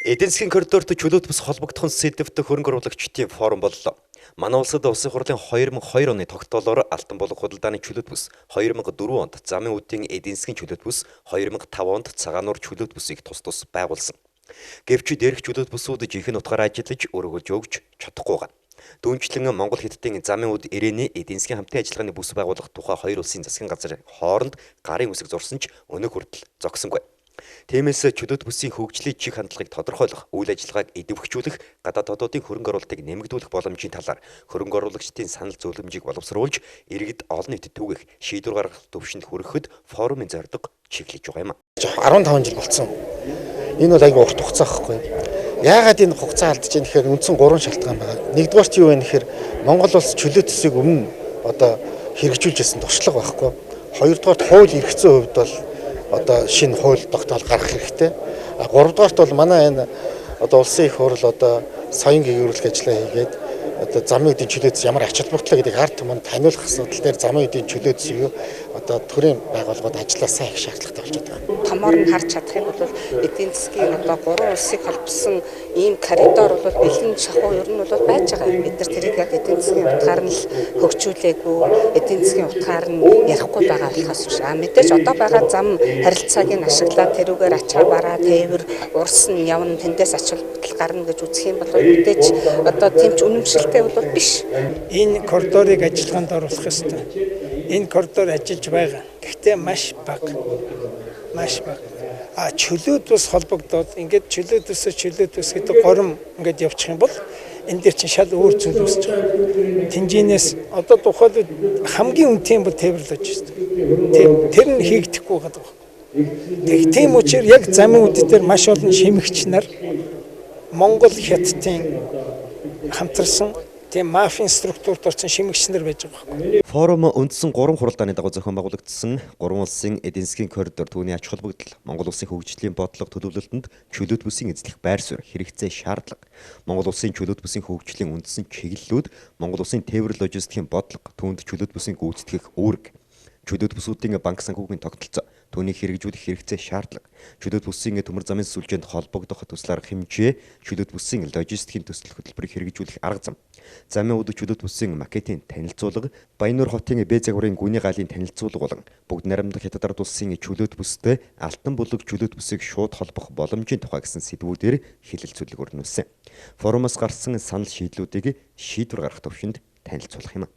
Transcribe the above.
Эдийн засгийн коридорт чөлөөт бус холбогдох сэдвт хөрөнгө оруулагчдын форум боллоо. Манай улсад Улсын хурлын 2002 оны тогтоолоор алтан болог худалдааны чөлөөт бус, 2004 онд замын үдийн эдийн засгийн чөлөөт бус, 2005 онд цагаан нуур чөлөөт busыг тус тус байгуулсан. Гэвч дээрх чөлөөт busууд жинхэнэ утгаараа ажиллаж өргөж өгч чадахгүй байна. Дүүнчлэн Монгол Хятадын замын үд ирээний эдийн засгийн хамтын ажиллагааны бүс байгуулах тухай хоёр улсын засгийн газар хооронд гарын үсэг зурсан ч өнөө хүртэл зогсонгүй. Тиймээс чөлөөт бүсийн хөгжлийн чиг хандлагыг тодорхойлох, үйл ажиллагааг идэвхжүүлэх, гадаад хотуудын хөрөнгө оруулалтыг нэмэгдүүлэх боломжийн талаар хөрөнгө оруулагчдын санал зөвлөмжийг боловсруулж, иргэд олон нийтэд түгэх шийдвэр гаргах төвшөнд хүрэхэд форумын зорилго чиглэж байгаа юм. 15 жил болсон. Энэ бол айгүй урт хугацаа байхгүй. Яагаад энэ хугацаа алдаж байгаа нэхээр үндсэн 3 шалтгаан байна. Нэгдүгээрт юу вэ нэхээр Монгол улс чөлөөт бүсийг өмнө хэрэгжүүлж байсан туршлага байхгүй. Хоёрдугаарт хууль эрх зүйн хувьд бол шинэ хууль тогтоол гаргах хэрэгтэй. Гуравдугаарт бол манай энэ улсын их хурл соён гээгүүрүүлэх ажиллагаа хийгээд замын үдийн чөлөөтс ямар ач холбогдолтой гэдгийг ард түмэнд таниулах асуудал дээр замын үдийн чөлөөтс юу төрийн байгууллагууд ажиллаа сайн их шаардлагатай болж байгаа. Томоор нь харж чадах юм бол эдийн засгийн 3 улсыг холбосон ийм коридор бол бэлэн шахуу ер нь бол байж байгаа. Бид нар тэрийг яг эдийн засгийн утгаар нь л хөгжүүлээгүй, эдийн засгийн утгаар нь ярихгүй байгаа болохоос биш. Мэдээж одоо байгаа зам харилцааг нь ашиглаад тэрүүгээр ачаа бараа, тээвэр, урс нь явна, тэндээс ач холбогдол гарна гэж үзэх юм бол мэдээж тийм ч үнэмшилтэй бол биш. Энэ коридорыг ажиллагаанд оруулах ёстой. Энэ коридор ажиллаж байгаа. Гэхдээ маш бага. Чөлөөт бус холбогдоод ингээд чөлөөт бус гэдэг горим ингээд явчих юм бол энэ дээр чинь шал өөр зүйл үүсэж байгаа. Тэнжинээс одоо тухайлбал хамгийн үнэтэй бол тээвэрлэж байна. Тэр нь хийгдэхгүй байгаа. Тийм учраас яг замын үд дээр маш олон шимэгч нар Монгол Хятадын хамтарсан тийм мафийн структурт орсон шимэгч нар байж байгаа. Форум үндсэн 3 хуралдааны дагуу зохион байгуулагдсан 3 улсын эдийн засгийн коридор түүний ач холбогдол, Монгол улсын хөгжлийн бодлого төлөвлөлтөнд чөлөөт бүсийн эзлэх байр суурь, хэрэгцээ, шаардлага, Монгол улсын чөлөөт бүсийн хөгжлийн үндсэн чиглэлүүд, Монгол улсын тээвэр логистикийн бодлого, түүнд чөлөөт бүсийн гүйцэтгэх үүрэг, чөлөөт бүсүүдийн банк санхүүгийн тогтолцоо, түүнийг хэрэгжүүлэх хэрэгцээ, шаардлага, чөлөөт бүсийн төмөр замын сүлжээнд холбогдох төсөл арга хэмжээ, чөлөөт бүсийн логистикийн төсөл хөтөлбөрийг хэрэгжүүлэх арга зам, замын үд чөлөөт бүсийн макетын танилцуулга, Баяннуур хотын Б загварын гүний гаалын танилцуулга болон бүгд найрамдах Хятад ард улсын чөлөөт бүстэй алтан булаг чөлөөт бүсийг шууд холбох боломжийн тухай гэсэн сэдвүүдээр хэлэлцүүлэг өрнүүлсэн. Форумоос гарсан санал шийдлүүдийг шийдвэр гаргах төвшөнд танилцуулах юм.